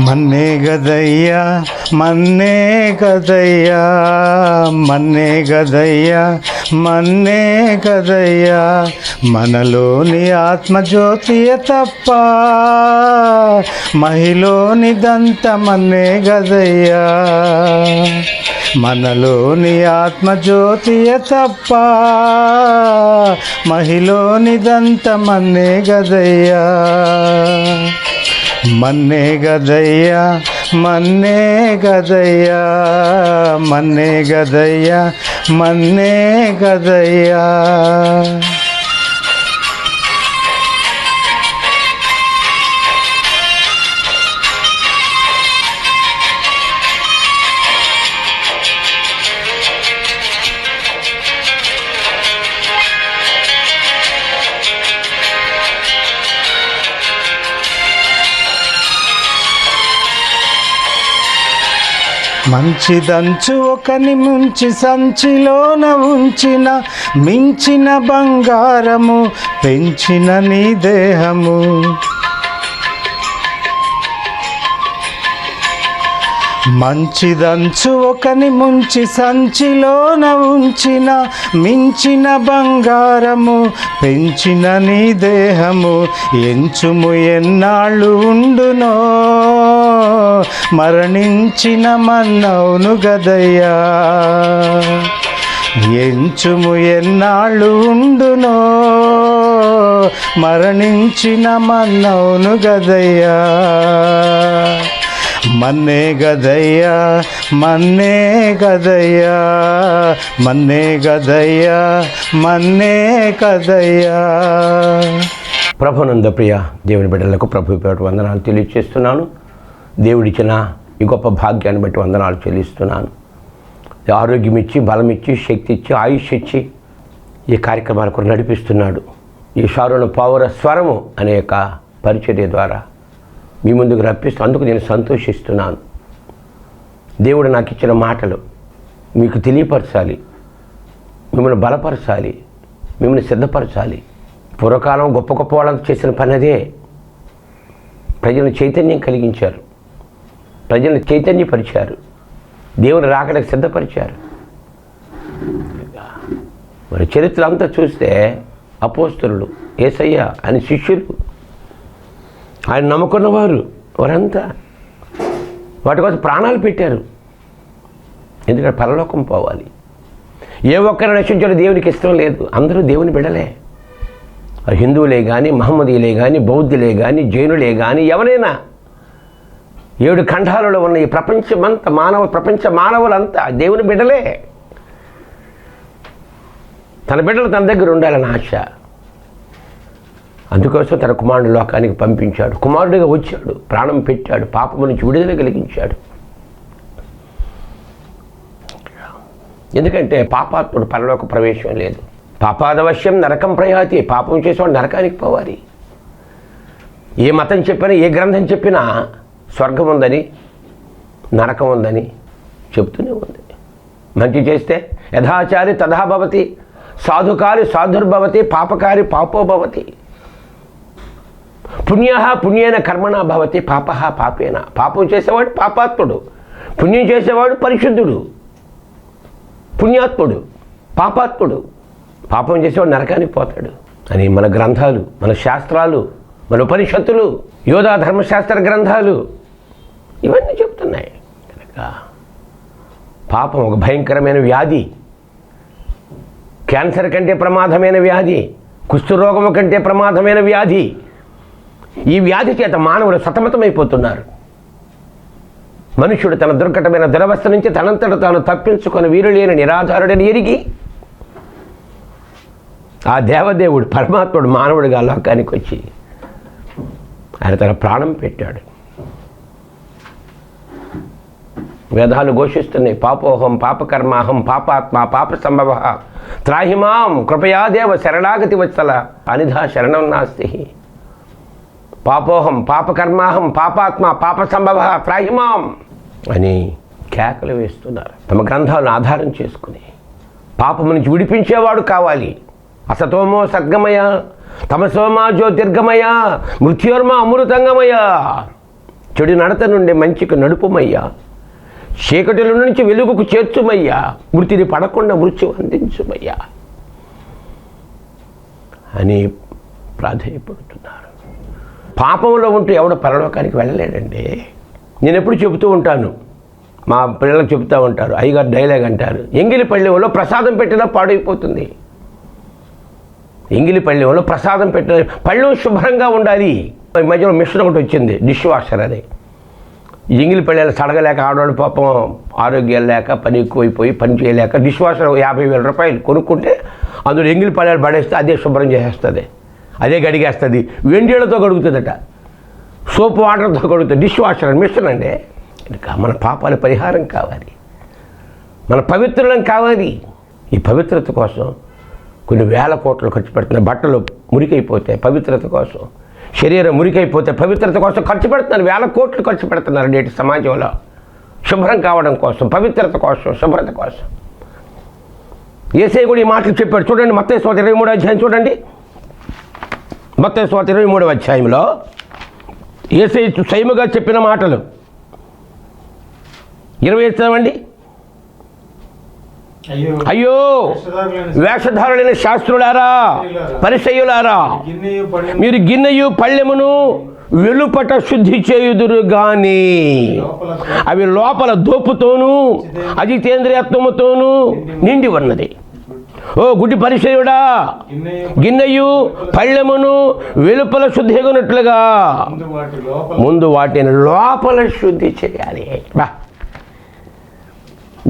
మన్నే గదయ్యా మన్నే గదయ్యా మన్నే గదయ్యా మన్నే గదయ్యా మనలోని ఆత్మజ్యోతియ తప్ప మహిలోనిదంత మన్నే గదయ్యా మనలోని ఆత్మజ్యోతియ తప్ప మహిలోనిదంత మన్నే గదయ్యా మన్నే గదయ్యా మన్నే గదయ్యా మన్నే గదయ్యా మన్నే గదయ్యా మంచిదంచు ఒకని ముంచి సంచిలోన ఉంచిన మించిన బంగారము పెంచిన నీ దేహము మంచిదంచు ఒకని ముంచి సంచిలోన ఉంచిన మించిన బంగారము పెంచిన నీ దేహము ఎంచుము ఎన్నాళ్ళు ఉండునో మరణించిన మన్నవును గదయ్యా ఎంచుము ఎన్నాళ్ళు ఉండునో మరణించిన మన్నవును గదయ్యా మన్నే గదయ్యా మన్నే గదయ్యా మన్నే గదయ్యా మన్నే గదయ్యా. ప్రభునందు ప్రియ దేవుని బిడ్డలకు ప్రభు పేరు వందనాలు తెలియజేస్తున్నాను. దేవుడిచ్చిన ఈ గొప్ప భాగ్యాన్ని బట్టి వందనాలు చెల్లిస్తున్నాను. ఆరోగ్యం ఇచ్చి, బలం ఇచ్చి, శక్తి ఇచ్చి, ఆయుష్ ఇచ్చి ఈ కార్యక్రమాలకు నడిపిస్తున్నాడు. ఈ షారోను పౌర స్వరము అనే యొక్క పరిచర్య ద్వారా మీ ముందుకు రప్పిస్తూ అందుకు నేను సంతోషిస్తున్నాను. దేవుడు నాకు ఇచ్చిన మాటలు మీకు తెలియపరచాలి, మిమ్మల్ని బలపరచాలి, మిమ్మల్ని సిద్ధపరచాలి. పూర్వకాలం గొప్ప గొప్ప వాళ్ళకు చేసిన పని అదే. ప్రజలను చైతన్యం కలిగించారు, ప్రజలను చైతన్యపరిచారు, దేవుని రాకడానికి సిద్ధపరిచారు. మరి చరిత్ర అంతా చూస్తే అపోస్తలులు, యేసయ్య అని శిష్యులు, ఆయన నమ్ముకున్నవారు వారంతా వాటి కోసం ప్రాణాలు పెట్టారు. ఎందుకంటే పరలోకం పోవాలి. ఏ ఒక్కరు నశించడం దేవునికి ఇష్టం లేదు. అందరూ దేవుని బిడ్డలే. హిందువులే కానీ, మహమ్మదీయులే కానీ, బౌద్ధులే కానీ, జైనులే కానీ, ఎవరైనా 7 ఖండాలలో ఉన్న ఈ ప్రపంచమంతా ప్రపంచ మానవులంతా దేవుని బిడ్డలే. తన బిడ్డలు తన దగ్గర ఉండాలని ఆశ. అందుకోసం తన కుమారుడు లోకానికి పంపించాడు. కుమారుడిగా వచ్చాడు, ప్రాణం పెట్టాడు, పాపము నుంచి విడుదల కలిగించాడు. ఎందుకంటే పాపాత్ముడు పరలోక ప్రవేశం లేదు. పాపాదవశ్యం నరకం ప్రయాతి. పాపం చేసేవాడు నరకానికి పోవాలి. ఏ మతం చెప్పినా, ఏ గ్రంథం చెప్పినా స్వర్గం ఉందని, నరకం ఉందని చెప్తూనే ఉంది. మంచి చేస్తే యథాచారి తథాభవతి, సాధుకారి సాధుర్భవతి, పాపకారి పాపోభవతి, పుణ్య పుణ్యేన కర్మణ భవతి, పాప పాపేన. పాపం చేసేవాడు పాపాత్ముడు, పుణ్యం చేసేవాడు పరిశుద్ధుడు. పుణ్యాత్ముడు పాపాత్ముడు, పాపం చేసేవాడు నరకానికి పోతాడు అని మన గ్రంథాలు, మన శాస్త్రాలు, మన ఉపనిషత్తులు, యోధా ధర్మశాస్త్ర గ్రంథాలు ఇవన్నీ చెప్తున్నాయి. కనుక పాపం ఒక భయంకరమైన వ్యాధి. క్యాన్సర్ కంటే ప్రమాదమైన వ్యాధి, కుష్ఠరోగము కంటే ప్రమాదమైన వ్యాధి. ఈ వ్యాధి చేత మానవులు సతమతమైపోతున్నారు. మనుష్యుడు తన దుర్ఘటమైన దురవస్థ నుంచి తనంతట తాను తప్పించుకొని వీరులేని నిరాధారుడని ఎరిగి ఆ దేవదేవుడు పరమాత్ముడు మానవుడిగా లోకానికి వచ్చి ఆయన తన ప్రాణం పెట్టాడు. వేదాలు ఘోషిస్తున్నాయి, పాపోహం పాపకర్మాహం పాపాత్మ పాప సంభవ త్రాహిమాం కృపయాదేవ శరణాగతి వత్సల అనిధా శరణం నాస్తి. పాపోహం పాపకర్మాహం పాపాత్మ పాప సంభవ త్రాహిమాం అని కేకలు వేస్తున్నారు. తమ గ్రంథాలను ఆధారం చేసుకుని పాపము నుంచి విడిపించేవాడు కావాలి. అసతోమో సద్గమయ, తమసోమా జ్యోతిర్గమయ, మృత్యోర్మ అమృతంగమయ. చెడు నడత నుండి మంచికి నడుపుమయ్యా, చీకటిల నుంచి వెలుగుకు చేర్చుమయ్యా, మృతిని పడకుండా మృత్యు అందించుమయ్యా అని ప్రాధేయపడుతున్నారు. పాపంలో ఉంటూ ఎవడో పరలోకానికి వెళ్ళలేడండి. నేను ఎప్పుడు చెబుతూ ఉంటాను, మా పిల్లలకు చెబుతూ ఉంటారు, అయ్యగారు డైలాగ్ అంటారు, ఎంగిలి పళ్ళెంలో ప్రసాదం పెట్టినా పాడైపోతుంది. ఎంగిలి పళ్ళెంలో ప్రసాదం పెట్టిన పళ్ళెం శుభ్రంగా ఉండాలి. ఈ మధ్యలో మిషన్ ఒకటి వచ్చింది, డిష్ వాషర్ అని. ఎంగిలి పళ్ళెలు సడగలేక ఆడవాళ్ళు పాపం ఆరోగ్యాలు లేక పని ఎక్కువైపోయి పని చేయలేక డిష్ వాషర్ 50,000 రూపాయలు కొనుక్కుంటే అందులో ఎంగిలి పళ్ళెలు పడేస్తే అదే శుభ్రం చేసేస్తుంది, అదే గడిగేస్తుంది. వెండిళ్లతో కడుగుతుందట, సోప్ వాటర్తో కడుగుతుంది. డిష్ వాషర్ మిషన్ అండి. ఇంకా మన పాపాల పరిహారం కావాలి, మన పవిత్రులం కావాలి. ఈ పవిత్రత కోసం కొన్ని వేల కోట్లు ఖర్చు పెడుతున్నారు. బట్టలు మురికైపోతే పవిత్రత కోసం, శరీరం మురికైపోతే పవిత్రత కోసం ఖర్చు పెడుతున్నారు. వేల కోట్లు ఖర్చు పెడుతున్నారు నేటి సమాజంలో శుభ్రం కావడం కోసం, పవిత్రత కోసం, శుభ్రత కోసం. యేసయ్య కూడా ఈ మాటలు చెప్పాడు. చూడండి, మత్తయి సువార్త 23వ అధ్యాయం చూడండి. మత్తయి సువార్త 23వ అధ్యాయంలో యేసయ్య స్వయముగా చెప్పిన మాటలు 20 చదవండి. అయ్యో వేషధారులైన శాస్త్రులారా, పరిసయ్యులారా, మీరు గిన్నెయు పళ్ళెమును వెలుపట శుద్ధి చేయుదురు గాని అవి లోపల దోపుతోనూ అజితేంద్రియత్వముతోనూ నిండి ఉన్నది. ఓ గుడ్డి పరిసయ్యుడా, గిన్నెయు పళ్ళెమును వెలుపల శుద్ధిగునట్లుగా ముందు వాటిని లోపల శుద్ధి చేయాలి. బా,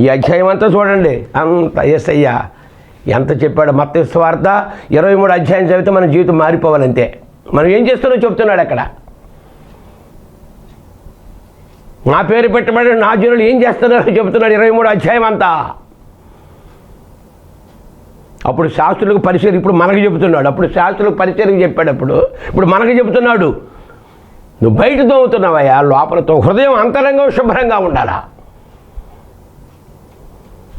ఈ అధ్యాయం అంతా చూడండి, అంత యేసయ్య ఎంత చెప్పాడు. మత్తయి సువార్త 23వ అధ్యాయం చదివితే మన జీవితం మారిపోవాలంతే. మనం ఏం చేస్తున్నామో చెప్తున్నాడు అక్కడ. నా పేరు పెట్టబడి నా జనులు ఏం చేస్తున్నారో చెబుతున్నాడు 23వ అధ్యాయం అంతా. అప్పుడు శాస్త్రులకు పరిచయం, ఇప్పుడు మనకు చెబుతున్నాడు. అప్పుడు శాస్త్రులకు పరిచయం చెప్పాడు, ఇప్పుడు మనకు చెబుతున్నాడు. నువ్వు బయట తోముతున్నావయ్యా, లోపలతో హృదయం అంతరంగం శుభ్రంగా ఉండాలా.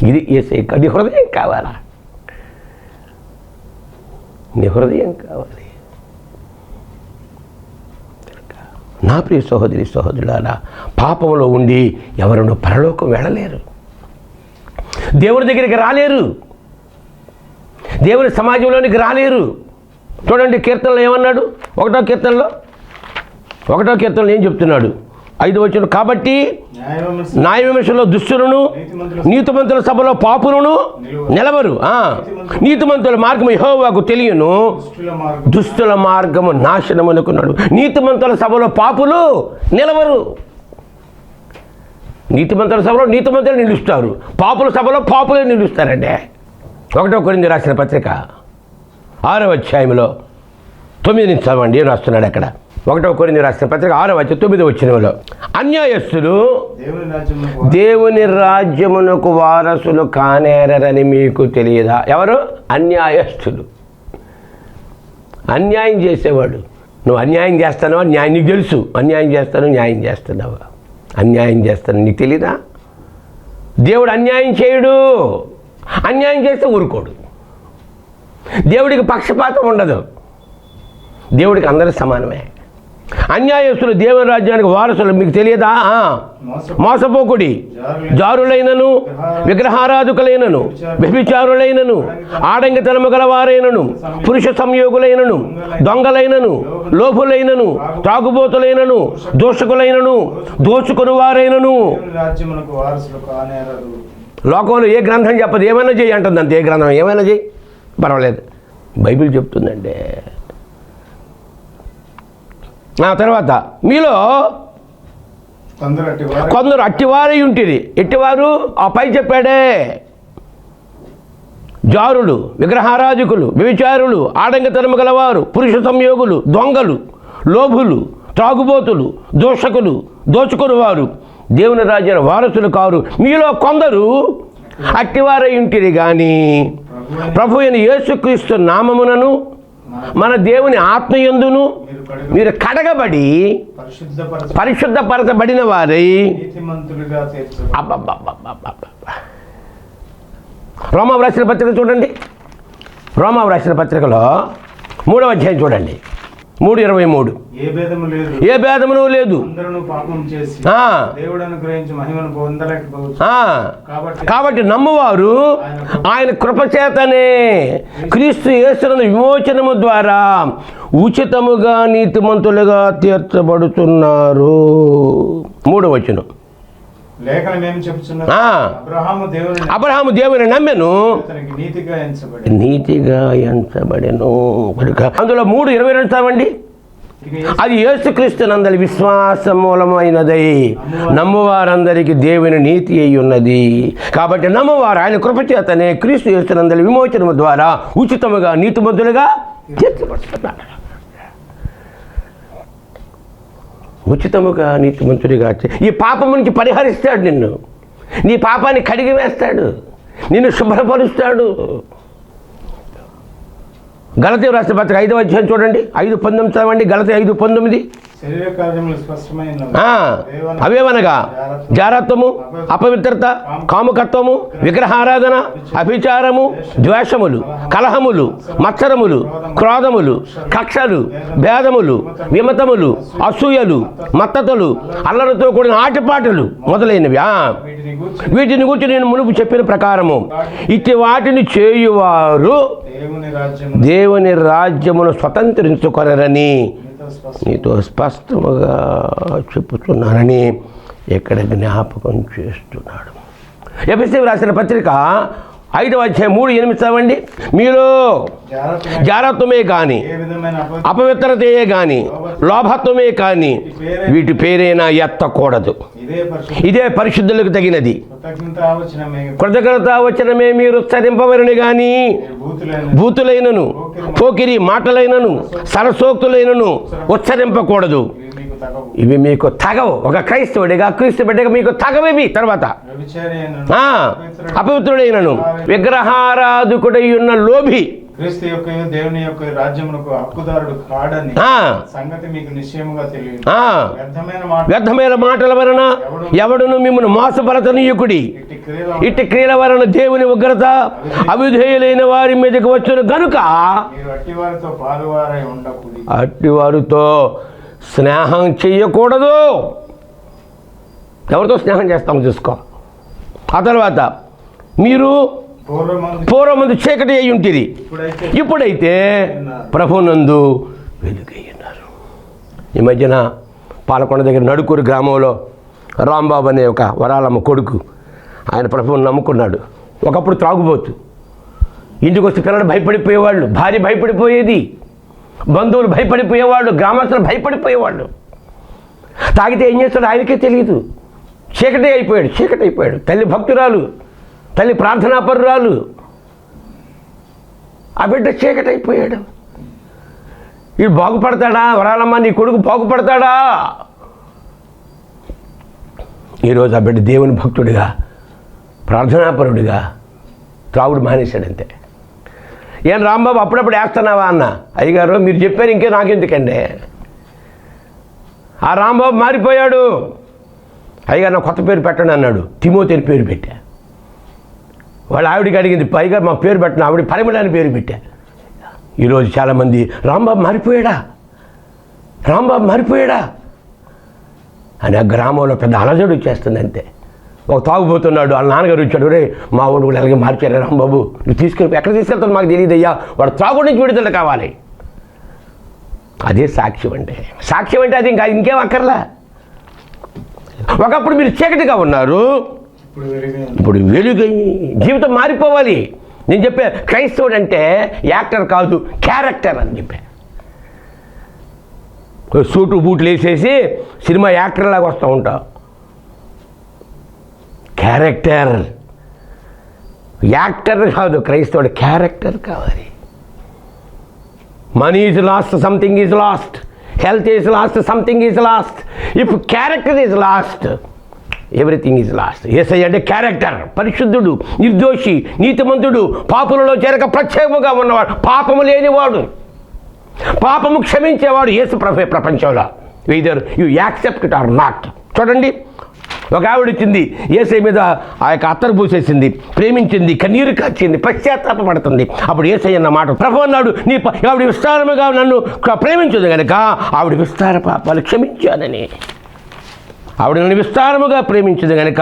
ఇది యేసయ్య. నీ హృదయం కావాలా, నీ హృదయం కావాలి. నా ప్రియ సహోదరి సహోదరులారా, పాపంలో ఉండి ఎవరు పరలోకం వెళ్ళలేరు, దేవుని దగ్గరికి రాలేరు, దేవుని సమాజంలోనికి రాలేరు. చూడండి, కీర్తనలో ఏమన్నాడు? 1వ కీర్తనలో ఏం చెప్తున్నాడు? 5వ వచనం, కాబట్టి న్యాయ విమర్శలో దుష్టులను, నీతిమంతుల సభలో పాపులను నిలవరు. నీతిమంతుల మార్గము యెహోవాకు తెలియను, దుష్టుల మార్గము నాశనమనుకున్నాడు. నీతిమంతుల సభలో పాపులు నిలవరు. నీతిమంతుల సభలో నీతిమంతులు నిలుస్తారు, పాపుల సభలో పాపులే నిలుస్తారండి. 1వ కొరింథీ రాసిన పత్రిక 6వ అధ్యాయంలో 9 నుంచి చదవండి. ఏం రాస్తున్నాడు అక్కడ? 1వ కొరింథీ రాసిన పత్రిక 6వ అధ్యాయం 9వ వచనంలో, అన్యాయస్తులు దేవుని రాజ్యమునకు వారసులు కానేరని మీకు తెలియదా? ఎవరు? అన్యాయస్తులు, అన్యాయం చేసేవాడు. నువ్వు అన్యాయం చేస్తానో న్యాయం నీకు తెలుసు, అన్యాయం చేస్తాను న్యాయం చేస్తున్నావు, అన్యాయం చేస్తాను నీకు తెలీదా? దేవుడు అన్యాయం చేయడు, అన్యాయం చేస్తే ఊరుకోడు. దేవుడికి పక్షపాతం ఉండదు, దేవుడికి అందరూ సమానమే. అన్యాయస్తులు దేవుని రాజ్యానికి వారసులు మీకు తెలియదా? మోసపోకుడి, జారులైనను, విగ్రహారాధకులైనను, వ్యభిచారులైనను, ఆడంగితనము గలవారైనను, పురుష సంయోగులైనను, దొంగలైనను, లోపులైనను, త్రాగుబోతులైనను, దోషకులైనను, దోచుకుని వారైనను. లోకంలో ఏ గ్రంథం చెప్పదు, ఏమైనా చేయి అంటుంది అంతే. ఏ గ్రంథం ఏమైనా చేయి, పర్వాలేదు. బైబిల్ చెప్తుందంటే. ఆ తర్వాత, మీలో కొందరు అట్టివారై ఉంటుంది. ఎట్టివారు? ఆ పై చెప్పాడే, జారులు, విగ్రహారాజకులు, వ్యభిచారులు, ఆడంగితనము గలవారు, పురుష సంయోగులు, దొంగలు, లోభులు, త్రాగుబోతులు, దోషకులు, దోచుకునివారు దేవుని రాజ్యాల వారసులు కారు. మీలో కొందరు అట్టివారై ఉంటుంది కానీ ప్రభు అయిన యేసుక్రీస్తు నామమునను మన దేవుని ఆత్మయందును మీరు కడగబడి పరిశుద్ధపరచబడిన వారై రోమా రాసిన పత్రిక చూడండి. రోమా రాసిన పత్రికలో 3వ అధ్యాయం చూడండి. 3:23. ఏ భేదము లేదు, ఏ భేదమును లేదు, అందరూ పాపం చేసి దేవుడు అనుగ్రహించి మహిమను పొందలేకపోవచ్చు. కాబట్టి నమ్మువారు ఆయన కృపచేతనే క్రీస్తు యేసునందు విమోచనము ద్వారా ఉచితముగా నీతిమంతులుగా తీర్చబడుతున్నారు. 3వ వచనం. లేఖనం ఏం చెప్తున్నారు? అబ్రహాము దేవుని నమ్మెను, నీతిగా ఎంచబడెను. అందులో 3:22 చదవండి. అది యేసుక్రీస్తు నందలి విశ్వాస మూలమైనదై నమ్మువారందరికీ దేవుని నీతి అయి ఉన్నది. కాబట్టి నమ్మువారు ఆయన కృపచేతనే క్రీస్తు యేసు నందలి విమోచనము ద్వారా ఉచితముగా నీతిమంతులుగా తీర్చబడుతున్నారు. ఉచితముగా నీతిమంతుడిగా ఈ పాపం నుంచి పరిహరిస్తాడు నిన్ను. నీ పాపాన్ని కడిగి వేస్తాడు, నిన్ను శుభ్రపరుస్తాడు. గలతీ రాసిన పత్రిక 5వ అధ్యాయం చూడండి, 5:19 చదవండి. గలతీ 5:19. అవేవనగా జారత్వము, అపవిత్రత, కాముకత్వము, విగ్రహారాధన, అభిచారము, ద్వేషములు, కలహములు, మత్సరములు, క్రోధములు, కక్షలు, భేదములు, విమతములు, అసూయలు, మత్తతలు, అల్లరితో కూడిన ఆటపాటలు మొదలైనవి. వీటిని గురించి నేను మునుపు చెప్పిన ప్రకారము ఇట్టి వాటిని చేయువారు దేవుని రాజ్యమును స్వతంత్రించుకొనరని నీతో స్పష్టముగా చెప్పుతున్నానని ఇక్కడ జ్ఞాపకం చేస్తున్నాడు. ఎఫెసీయులకు రాసిన పత్రిక 5వ అధ్యాయం 3:8 చదవండి. మీలో జారత్వమే కానీ, అపవిత్రతయే కానీ, లోభత్వమే కానీ వీటి పేరైనా ఎత్తకూడదు. ఇదే పరిశుద్ధులకు తగినది. కృతజ్ఞతావచనమే మీరు ఉచ్చరింపవరని కానీ భూతులైనను, పోకిరి మాటలైనను, సరసోక్తులైనను ఉచ్చరింపకూడదు. ఇవి మీకు తగవు. ఒక క్రైస్తవుడిగా, క్రీస్తు బిడ్డగా మీకు తగవేవి. తర్వాత అపవిత్రుడైనను, విగ్రహారాధకుడై ఉన్న లోభి, క్రీస్తు యొక్క దేవుని యొక్క రాజ్యమునకు హక్కుదారుడు కాడని సంగతి మీకు నిశ్చయముగా తెలియదు. వ్యర్థమైన మాటల వలన ఎవడును మిమ్మల్ని మోసపరచనీయకుడి. ఇట్టి క్రియల వలన దేవుని ఉగ్రత అవిధేయులైన వారి మీదకి వచ్చును గనుక అట్టివారితో స్నేహం చెయ్యకూడదు. ఎవరితో స్నేహం చేస్తామో చూసుకో. ఆ తర్వాత మీరు పూర్వమందు చీకటి అయి ఉంటుంది, ఇప్పుడైతే ప్రభునందు వెలుగయ్యున్నారు. ఈ మధ్యన పాలకొండ దగ్గర నడుకూరు గ్రామంలో రాంబాబు అనే ఒక వరాలమ్మ కొడుకు, ఆయన ప్రభువుని నమ్ముకున్నాడు. ఒకప్పుడు త్రాగుబోతు, ఇంటికి వస్తే పిల్లలు భయపడిపోయేవాళ్ళు, భార్య భయపడిపోయేది, బంధువులు భయపడిపోయేవాళ్ళు, గ్రామస్తులు భయపడిపోయేవాళ్ళు. తాగితే ఏం చేస్తాడు ఆయనకే తెలియదు. చీకటి అయిపోయాడు. తల్లి భక్తురాలు, తల్లి ప్రార్థనాపరురాలు, ఆ బిడ్డ చీకటి అయిపోయాడు. వీడు బాగుపడతాడా? వరాలమ్మ నీ కొడుకు బాగుపడతాడా? ఈరోజు ఆ బిడ్డ దేవుని భక్తుడిగా, ప్రార్థనాపరుడిగా త్రాగుడు మానేశాడంతే. ఏం రాంబాబు అప్పుడప్పుడు వేస్తున్నావా అన్న. అయ్యగారు మీరు చెప్పారు, ఇంకే నాకెందుకండి. ఆ రాంబాబు మారిపోయాడు. అయ్యగారు నా కొత్త పేరు పెట్టండి అన్నాడు. తిమోతి అని పేరు పెట్టా. వాళ్ళ ఆవిడికి అడిగింది, పైగా మా పేరు పెట్టిన ఆవిడ పరిమళ అని పేరు పెట్టా. ఈరోజు చాలామంది రాంబాబు మారిపోయాడా అని ఆ గ్రామంలో పెద్ద అలజడి వచ్చేస్తుంది అంతే. ఒక తాగుపోతున్నాడు, వాళ్ళ నాన్నగారు వచ్చాడు, రే మా ఊడు కూడా అలాగే మార్చారు రాంబాబు, నువ్వు తీసుకెళ్ళి ఎక్కడ తీసుకెళ్తావు మాకు తెలియదు అయ్యా, వాడు తాగుడు నుంచి విడుదల కావాలి. అదే సాక్ష్యం అంటే అది ఇంకేం అక్కర్లా. ఒకప్పుడు మీరు చీకటిగా ఉన్నారు, ఇప్పుడు వెలుగై జీవితం మారిపోవాలి. నేను చెప్పే క్రైస్తవుడు అంటే యాక్టర్ కాదు, క్యారెక్టర్ అని చెప్పా. సూటు బూట్లు వేసేసి సినిమా యాక్టర్ లాగా వస్తూ ఉంటావు. క్యారెక్టర్, యాక్టర్ కాదు క్రైస్తవుడు, క్యారెక్టర్ కావాలి. Money is lost, something is lost. Health is lost, something is lost. If character is lost, everything is lost. Yesayya అంటే క్యారెక్టర్, పరిశుద్ధుడు, నిర్దోషి, నీతిమంతుడు, పాపులలో చేరక ప్రత్యేకముగా ఉన్నవాడు, పాపము లేనివాడు, పాపము క్షమించేవాడు యేసు ప్రభువే ప్రపంచంలో. either you accept it or not. చూడండి ఒక ఆవిడ వచ్చింది, యేసయ్య మీద ఆ యొక్క అత్తరు పూసేసింది, ప్రేమించింది, కన్నీరు కాచింది, పశ్చాత్తాపడుతుంది. అప్పుడు యేసయ్య అన్న మాట, ప్రభు అన్నాడు, ఆవిడ విస్తారముగా నన్ను ప్రేమించదు కనుక ఆవిడ విస్తార పాపాలు క్షమించానని. ఆవిడ నన్ను విస్తారముగా ప్రేమించదు కనుక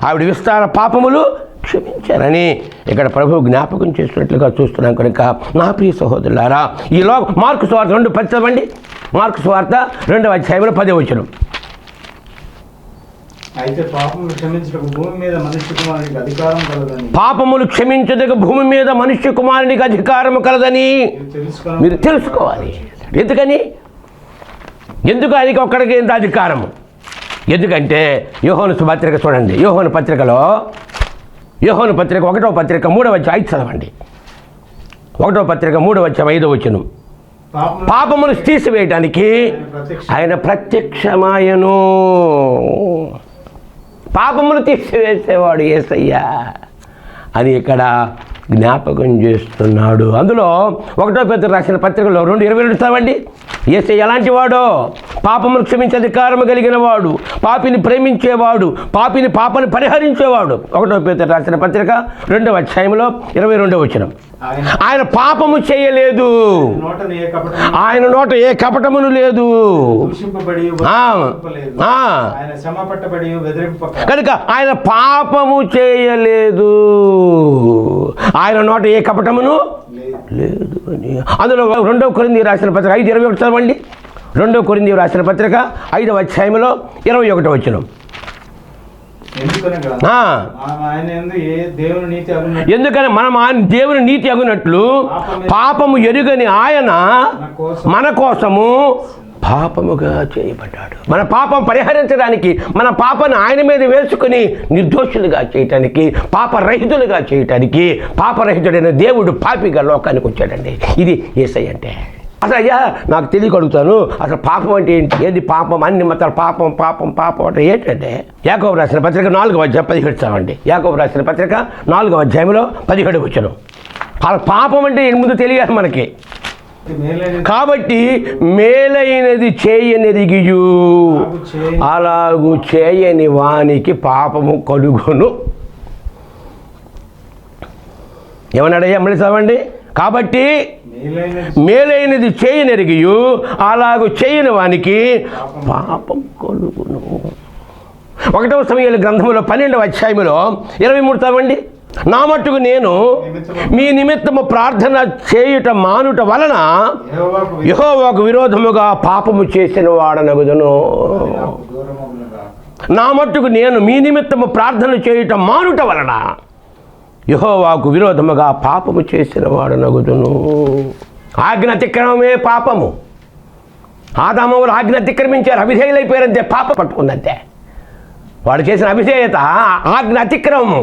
ఆవిడ విస్తార పాపములు క్షమించారని ఇక్కడ ప్రభు జ్ఞాపకం చేస్తున్నట్లుగా చూస్తున్నాం. కనుక నా ప్రియ సహోదరులారా, మార్కు సువార్త 2:10 చదవండి. మార్కు సువార్త 2వ అధ్యాయంలో 10వ వచనం. అయితే పాపములు క్షమించుటకు భూమి మీద మనుష్య కుమారునికి అధికారం కలదని, పాపములు క్షమించుటకు భూమి మీద మనుష్య కుమారునికి అధికారం కలదని మీరు తెలుసుకోవాలి. ఎందుకు ఆయనకి ఒక్కడికి ఎంత అధికారము? ఎందుకంటే యోహాను పత్రిక చూడండి. యోహాను పత్రిక 1వ పత్రిక 3వ అధ్యాయం 5 చదవండి. 1వ పత్రిక 3వ అధ్యాయం 5వ వచనం. పాపమును తీసివేయడానికి ఆయన ప్రత్యక్షమాయను. పాపమును తీసివేసేవాడు యేసయ్య అని ఇక్కడ జ్ఞాపకం చేస్తున్నాడు. అందులో 1వ పేతురు రాసిన పత్రికలో 2:22 చదవండి. యేసయ్య ఎలాంటి వాడో? పాపమును క్షమించే అధికారము కలిగిన వాడు, పాపిని ప్రేమించేవాడు, పాపని పరిహరించేవాడు. 1వ పేతురు రాసిన పత్రిక 2వ అధ్యాయంలో 22వ వచనం. ఆయన పాపము చేయలేదు, ఆయన నోట ఏ కపటమును లేదు, కనుక ఆయన పాపము చేయలేదు, ఆయన నోట ఏ కపటమును లేదు అని. అందులో 2వ కొరింథీయులకు రాసిన పత్రిక 5:21 చదవండి. 2వ కొరింథీయులకు రాసిన పత్రిక 5వ అధ్యాయంలో 21వ వచనం. ఎందుకని మనం ఆయన దేవుని నీతి అగునట్లు పాపము ఎరుగని ఆయన మన కోసము పాపముగా చేయబడ్డాడు. మన పాపం పరిహరించడానికి, మన పాపాన్ని ఆయన మీద వేసుకుని నిర్దోషులుగా చేయటానికి, పాపరహితులుగా చేయటానికి పాపరహితుడైన దేవుడు పాపిగా లోకానికి వచ్చాడండి. ఇది యేసయ్య అంటే. అసలు అయ్యా నాకు తెలియగలుగుతాను, అసలు పాపం అంటే ఏంటి? ఏది పాపం? అన్ని మతాలు పాపం పాపం పాపం అంటే ఏంటంటే, యాకోబు రాసిన పత్రిక 4వ అధ్యాయం 17 చదవండి. యాకోబు రాసిన పత్రిక 4వ అధ్యాయంలో 17 వచనం. అలా పాపం అంటే ముందు తెలియాలి మనకి. కాబట్టి మేలైనది చేయనెరిగియు అలాగు చేయని వానికి పాపము కలుగును. ఏమన్నాడయ్యా? మళ్ళీ చదవండి. కాబట్టి మేలైనది చేయనెరిగియు అలాగు చేయని వానికి పాపం కలుగును. 1వ సమూయేలు గ్రంథంలో 12వ అధ్యాయంలో 23 చదవండి. నా మట్టుకు నేను మీ నిమిత్తము ప్రార్థన చేయుట మానుట వలన యెహోవాకు విరోధముగా పాపము చేసిన వాడనగుదును. నా మట్టుకు నేను మీ నిమిత్తము ప్రార్థన చేయుట మానుట వలన యెహోవాకు విరోధముగా పాపము చేసిన వాడనగుదును. ఆజ్ఞ అతిక్రమమే పాపము. ఆదామవులు ఆజ్ఞ అతిక్రమించారు, అవిధేయులైపోయారంతే, పాపం పట్టుకుందంతే. వాడు చేసిన అవిధేయత ఆజ్ఞ అతిక్రమము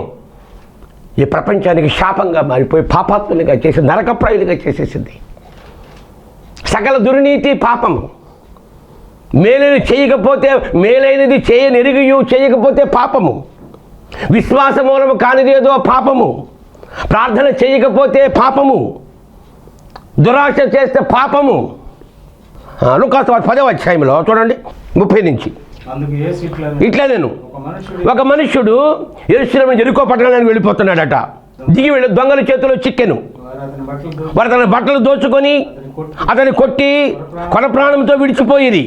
ఈ ప్రపంచానికి శాపంగా మారిపోయి పాపాత్ములుగా చేసి నరకప్రాయులుగా చేసేసింది. సకల దుర్నీతి పాపము. మేలైనది చేయనెరిగియు చేయకపోతే పాపము. విశ్వాస మూలము కానిదేదో పాపము. ప్రార్థన చేయకపోతే పాపము. దురాశ చేస్తే పాపము. లూకాసు 10వ అధ్యాయంలో చూడండి 30 నుంచి. ఇట్లా నేను ఒక మనుష్యుడు యెరూషలేము యెరికో పట్టణానికి వెళ్ళిపోతున్నాడట. దిగి వెళ్ళి దొంగల చేతిలో చిక్కెను. వారు తన బట్టలు దోచుకొని అతన్ని కొట్టి కొన ప్రాణంతో విడిచిపోయింది.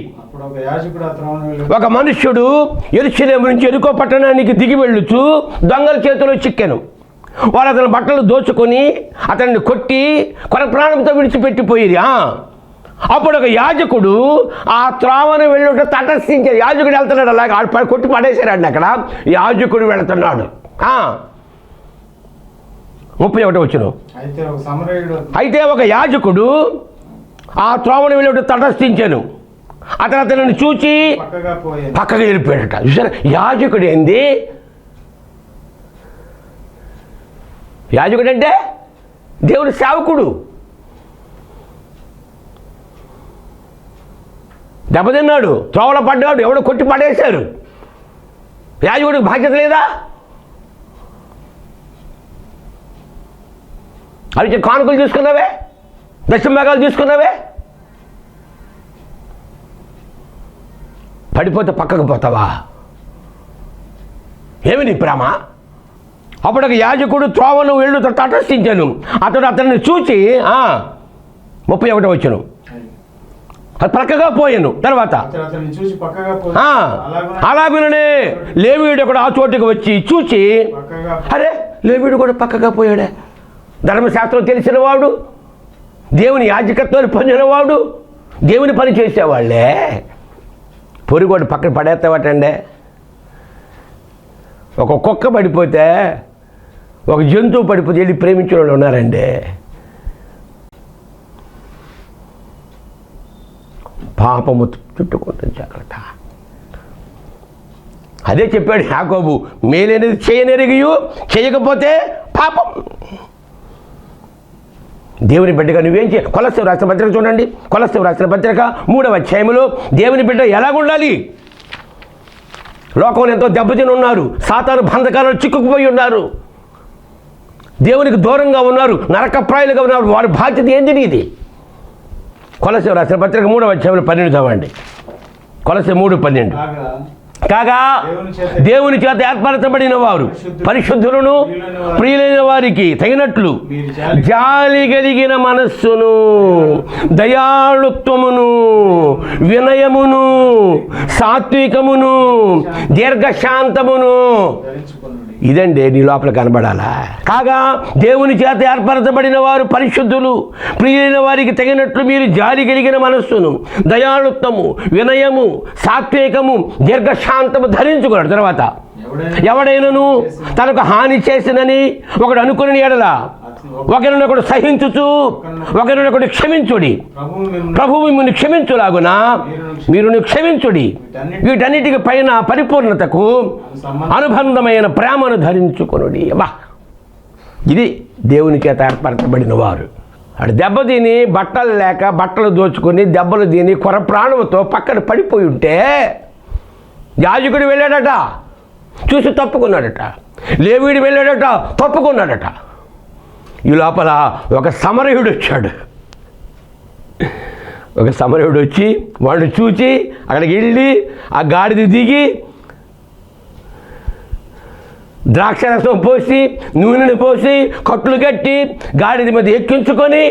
ఒక మనుష్యుడు యెరూషలేము నుంచి యెరికో పట్టణానికి దిగి వెళ్ళుచు దొంగల చేతిలో చిక్కెను. వారు అతని బట్టలు దోచుకొని అతన్ని కొట్టి కొన ప్రాణంతో విడిచిపెట్టిపోయింది. అప్పుడు ఒక యాజకుడు ఆ త్రోవను వెళ్ళుట తటస్థించాడు. యాజకుడు వెళ్తున్నాడు, అలాగే కొట్టి పడేశారండి. అక్కడ యాజకుడు వెళుతున్నాడు. 31 వచనం. అయితే ఒక యాజకుడు ఆ త్రోవను వెళ్ళుట తటస్థించాను. అతనిని చూచి పక్కగా వెళ్ళిపోయాడట. చూసారా, యాజకుడు ఏంది? యాజకుడు అంటే దేవుని సేవకుడు. దెబ్బతిన్నాడు, త్రోవలో పడ్డాడు, ఎవడో కొట్టి పడేశారు. యాజకుడికి బాధ్యత లేదా? అవి కానుకలు తీసుకున్నావే, దశంభాగాలు తీసుకున్నావే, పడిపోతే పక్కకు పోతావా? ఏమి నీ ప్రేమ? అప్పుడు ఒక యాజకుడు త్రోవను వెళ్ళుతో తటస్థించాను. అతన్ని చూసి 31 వచ్చాను, అది ప్రక్కగా పోయాను. తర్వాత అలాగనే లేవీయుడు కూడా ఆ చోటుకు వచ్చి చూసి, అరే లేవీయుడు కూడా పక్కగా పోయాడే, ధర్మశాస్త్రం తెలిసిన వాడు, దేవుని యాజకత్వాన్ని పొందినవాడు, దేవుని పని చేసేవాళ్ళే పొరిగోడు పక్కన పడేస్తావటండే. ఒక కుక్క పడిపోతే, ఒక జంతువు పడిపోతే వెళ్ళి ప్రేమించిన వాళ్ళు ఉన్నారండి. పాపము చుట్టుకుంటుంది జాగ్రత్త. అదే చెప్పాడు యాకోబు, మేలనేది చేయనెరిగియు చేయకపోతే పాపం. దేవుని బిడ్డగా నువ్వేం చేయ? కొలస్సీ రాసిన పత్రిక చూడండి, కొలస్సీ రాసిన పత్రిక 3వ అధ్యాయంలో దేవుని బిడ్డ ఎలాగుండాలి? లోకంలో ఎంతో దెబ్బతిని ఉన్నారు, సాతాను బంధకాలను చిక్కుకుపోయి ఉన్నారు, దేవునికి దూరంగా ఉన్నారు, నరకప్రాయులుగా ఉన్నారు. వారి బాధ్యత ఏంది నీది? కొలస్సీ రాసిన పత్రిక 3వ అధ్యాయంలో 12 చదవండి. కొలస్సీ 3:12. కాగా దేవుని చేత ఏర్పరచబడిన వారు పరిశుద్ధులను ప్రియులైన వారికి తగినట్లు జాలి కలిగిన మనస్సును, దయాళుత్వమును, వినయమును, సాత్వికమును, దీర్ఘశాంతమును, ఇదండి నీ లోపల కనబడాలా. కాగా దేవుని చేత ఏర్పరచబడిన వారు పరిశుద్ధులు, ప్రియులైన వారికి తగినట్లు మీరు జాలి కలిగిన మనస్సును, దయాళుత్వము, వినయము, సాత్వికము, దీర్ఘశాంతము ధరించుకున్నాడు. తర్వాత ఎవడైనను తనకు హాని చేసినని ఒకడు అనుకుని ఎడల ఒకరినొకడు సహించుచు ఒకరినొకడు క్షమించుడి, ప్రభువు మిమ్మల్ని క్షమించులాగునా మీరు క్షమించుడి. వీటన్నిటికి పైన పరిపూర్ణతకు అనుబంధమైన ప్రేమను ధరించుకొనుడి. వా, ఇది దేవుని చేత ఏర్పరచబడిన వారు. అటు దెబ్బతిని బట్టలు లేక బట్టలు దోచుకొని దెబ్బలు తిని కొర ప్రాణంతో పక్కన పడిపోయి ఉంటే యాజకుడు వెళ్ళాడట, చూసి తప్పుకున్నాడట. లేవీయుడు వెళ్ళాడట, తప్పుకున్నాడట. ఈ లోపల ఒక సమరయుడు వచ్చాడు. ఒక సమరయుడు వచ్చి వాడు చూచి అక్కడికి వెళ్ళి ఆ గాడిద దిగి ద్రాక్షరసం పోసి నూనెని పోసి కట్లు కట్టి గాడిద మీద ఎక్కించుకొని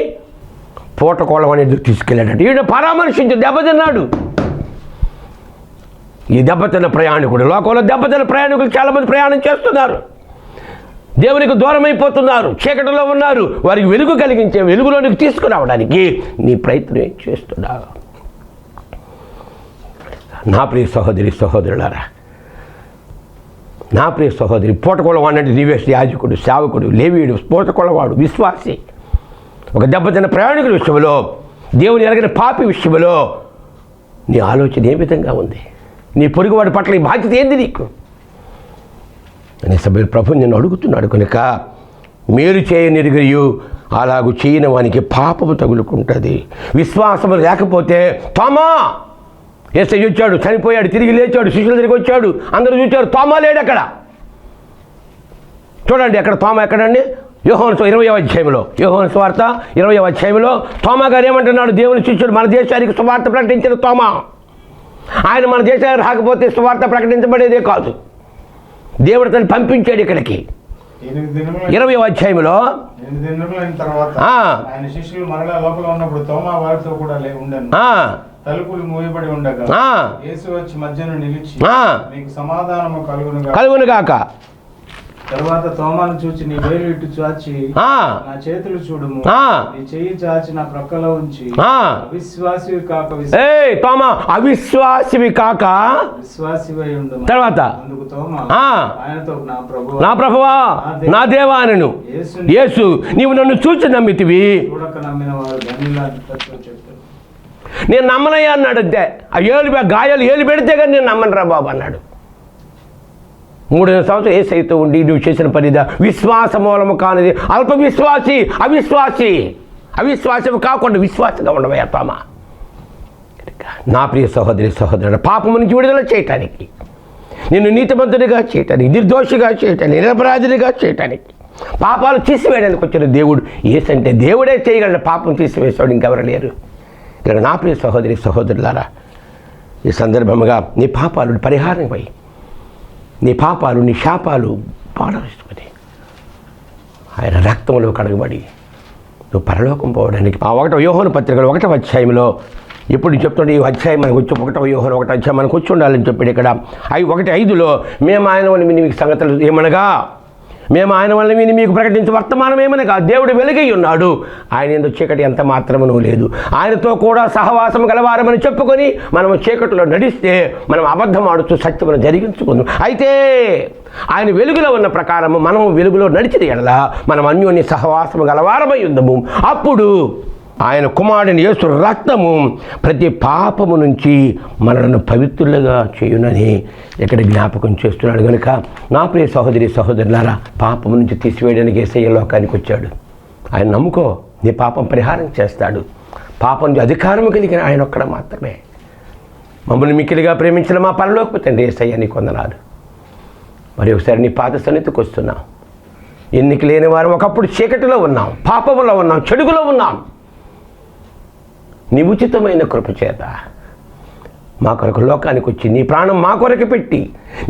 పూటకోళం అనేది తీసుకెళ్ళాడట. ఈయన పరామర్శించి దెబ్బతిన్నాడు. ఈ దెబ్బతిన్న ప్రయాణికుడు, లోకంలో దెబ్బతిన్న ప్రయాణికులు చాలామంది ప్రయాణం చేస్తున్నారు, దేవునికి దూరం అయిపోతున్నారు, చీకటిలో ఉన్నారు. వారికి వెలుగు కలిగించే వెలుగులోనికి తీసుకురావడానికి నీ ప్రయత్నం ఏం చేస్తున్నావు? నా ప్రియ సహోదరి సహోదరులారా, నా ప్రియ సహోదరి, పూటకోళవాడు అంటే నీవేసి యాజకుడు, సేవకుడు, లేవీయుడు, పూటకోళవాడు, విశ్వాసి, ఒక దెబ్బతిన్న ప్రయాణికుల విషయంలో, దేవుని ఎరగిన పాపి విషయంలో నీ ఆలోచన ఏ విధంగా ఉంది? నీ పొరుగువాడి పట్ల ఈ బాధ్యత ఏంది నీకు అనే సభ్యులు ప్రభు నిన్ను అడుగుతున్నాడు. కనుక మేలు చేయనిరిగయు అలాగూ చేయని వానికి పాపము తగులుకుంటుంది. విశ్వాసము లేకపోతే తోమా యేసయ్య వచ్చాడు, చనిపోయాడు, తిరిగి లేచాడు, శిష్యుల దగ్గరికి వచ్చాడు, అందరూ చూచారు, తోమా లేడు అక్కడ. చూడండి అక్కడ తోమా ఎక్కడండి? యోహాను 20వ అధ్యాయంలో, యోహాను సువార్త 20వ అధ్యాయంలో తోమా గారు ఏమంటున్నాడు? దేవుని శిష్యుడు, మన దేశానికి సువార్త ప్రకటించిన తోమా. ఆయన మన దేశానికి రాకపోతే సువార్త ప్రకటించబడేదే కాదు. దేవుడు తను పంపించాడు ఇక్కడికి. 20వ అధ్యాయంలో ఆయన శిష్యులు మరలా లోపల ఉన్నప్పుడు తోమా వారితో కూడా ఉండెను. తలుపులు మూయబడి ఉండగా యేసు వచ్చి మధ్యను నిలిచి మీకు సమాధానము కలుగునుగాక. తర్వాత తోమాను చూచి నీ వేలు ఇటు చాచి నా చేతులు చూడుము, నీ చెయ్యి చాచి నా ప్రక్కలో ఉంచి అవిశ్వాసివి కాక తోమా అవిశ్వాసివి కాక విశ్వాసివై ఉండు. తర్వాత అందుకు తోమా ఆయనతో నా ప్రభువా నా దేవా అనెను. యేసు నీవు నన్ను చూచి నమ్మితివి, చూడక నమ్మిన వారు ధన్యులని చెప్పారు. నేను నమ్మనయ్యా అన్నాడు. అంతే. ఆ గాయాలు ఏలు పెడితే కానీ నేను నమ్మనురా బాబు అన్నాడు. 3 సంవత్సరాలు యేసయ్యతో ఉండి నువ్వు చేసిన పనిదా? విశ్వాస మూలము కానిది అల్ప విశ్వాసి, అవిశ్వాసం కాకుండా విశ్వాసంగా ఉండవయ్యా తోమా. నా ప్రియ సహోదరి సహోదరుడు, పాపము నుంచి విడుదల చేయటానికి, నిన్ను నీతిమంతుడిగా చేయటానికి, నిర్దోషిగా చేయటానికి, నిరపరాధినిగా చేయటానికి, పాపాలు తీసివేయడానికి వచ్చిన దేవుడు యేసంటే దేవుడే చేయగలడు. పాపం తీసివేసాడు, ఇంకెవరు లేరు. ఇక్కడ నా ప్రియ సహోదరి సహోదరులారా, ఈ సందర్భంగా నీ పాపాలు పరిహారమై నీ పాపాలు నీ శాపాలు పాడవేసుకొని ఆయన రక్తంలో కడగబడి నువ్వు పరలోకం పోవడానికి ఆ 1వ యోహాను పత్రికలో 1వ అధ్యాయంలో ఇప్పుడు చెప్తుండే ఈ అధ్యాయం మనకు వచ్చి 1వ యోహాను 1వ అధ్యాయం మనకు వచ్చి ఉండాలని చెప్పాడు ఇక్కడ 1:5 మేము ఆయన వల్ల విని మీకు సంగతులు ఏమనగా మేము ఆయన వల్ల విని మీకు ప్రకటించే వర్తమానం ఏమనగా దేవుడు వెలుగై ఉన్నాడు, ఆయన ఎందుకు చీకటి ఎంత మాత్రమునూ లేదు, ఆయనతో కూడా సహవాసం గలవారమని చెప్పుకొని మనం చీకటిలో నడిస్తే మనం అబద్ధం ఆడుతూ సత్యమును జరిగించుకుందాం. అయితే ఆయన వెలుగులో ఉన్న ప్రకారము మనం వెలుగులో నడిచిన ఎడల మనం అన్యోన్య సహవాసం గలవారమై ఉందము. అప్పుడు ఆయన కుమారుని యేసు రక్తము ప్రతి పాపము నుంచి మనలను పవిత్రులుగా చేయునని ఇక్కడ జ్ఞాపకం చేస్తున్నాడు. కనుక నా ప్రియ సహోదరి సహోదరులారా, పాపము నుంచి తీసివేయడానికి యేసయ్య లోకానికి వచ్చాడు. ఆయన నమ్ముకో, నీ పాపం పరిహారం చేస్తాడు. పాపం అధికారము కలిగిన ఆయన ఒక్కడ మాత్రమే. మమ్మల్ని మిక్కిలిగా ప్రేమించిన మా పరలోకపు తండ్రి యేసయ్య నీకు వందనాలు. మరి ఒకసారి నీ పాద సన్నిధికి వస్తున్నాం. ఎన్నిక లేని వారు ఒకప్పుడు చీకటిలో ఉన్నాం, పాపములో ఉన్నాం, చెడుగులో ఉన్నాం. నీ ఉచితమైన కృపచేత మా కొరకు లోకానికి వచ్చి నీ ప్రాణం మా కొరకు పెట్టి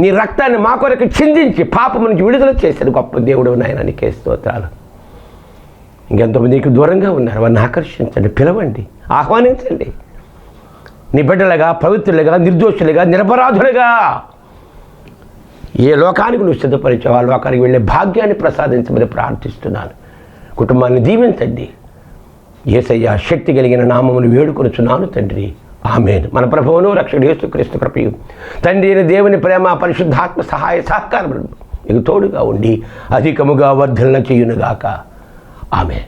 నీ రక్తాన్ని మా కొరకు చిందించి పాపం నుంచి విడుదల చేశాడు గొప్ప దేవుడు నాయన, నీకే స్తోత్రాలు. ఇంకెంతమంది నీకు దూరంగా ఉన్నారు, వారిని ఆకర్షించండి, పిలవండి, ఆహ్వానించండి. నీ బిడ్డలుగా, పవిత్రులుగా, నిర్దోషులుగా, నిరపరాధులుగా ఏ లోకానికి నువ్వు సిద్ధపరిచావు ఆ లోకానికి వెళ్ళే భాగ్యాన్ని ప్రసాదించమని ప్రార్థిస్తున్నాను. కుటుంబాన్ని దీవించండి. యేసయ్య శక్తి కలిగిన నామమును వేడుకొనుచున్నాను తండ్రి, ఆమేన్. మన ప్రభువును రక్షకుడు యేసుక్రీస్తు కృపయు తండ్రి అయిన దేవుని ప్రేమ పరిశుద్ధాత్మ సహాయ సహకారములు మీకు తోడుగా ఉండి అధికముగా వర్ధన చేయునుగాక. ఆమేన్.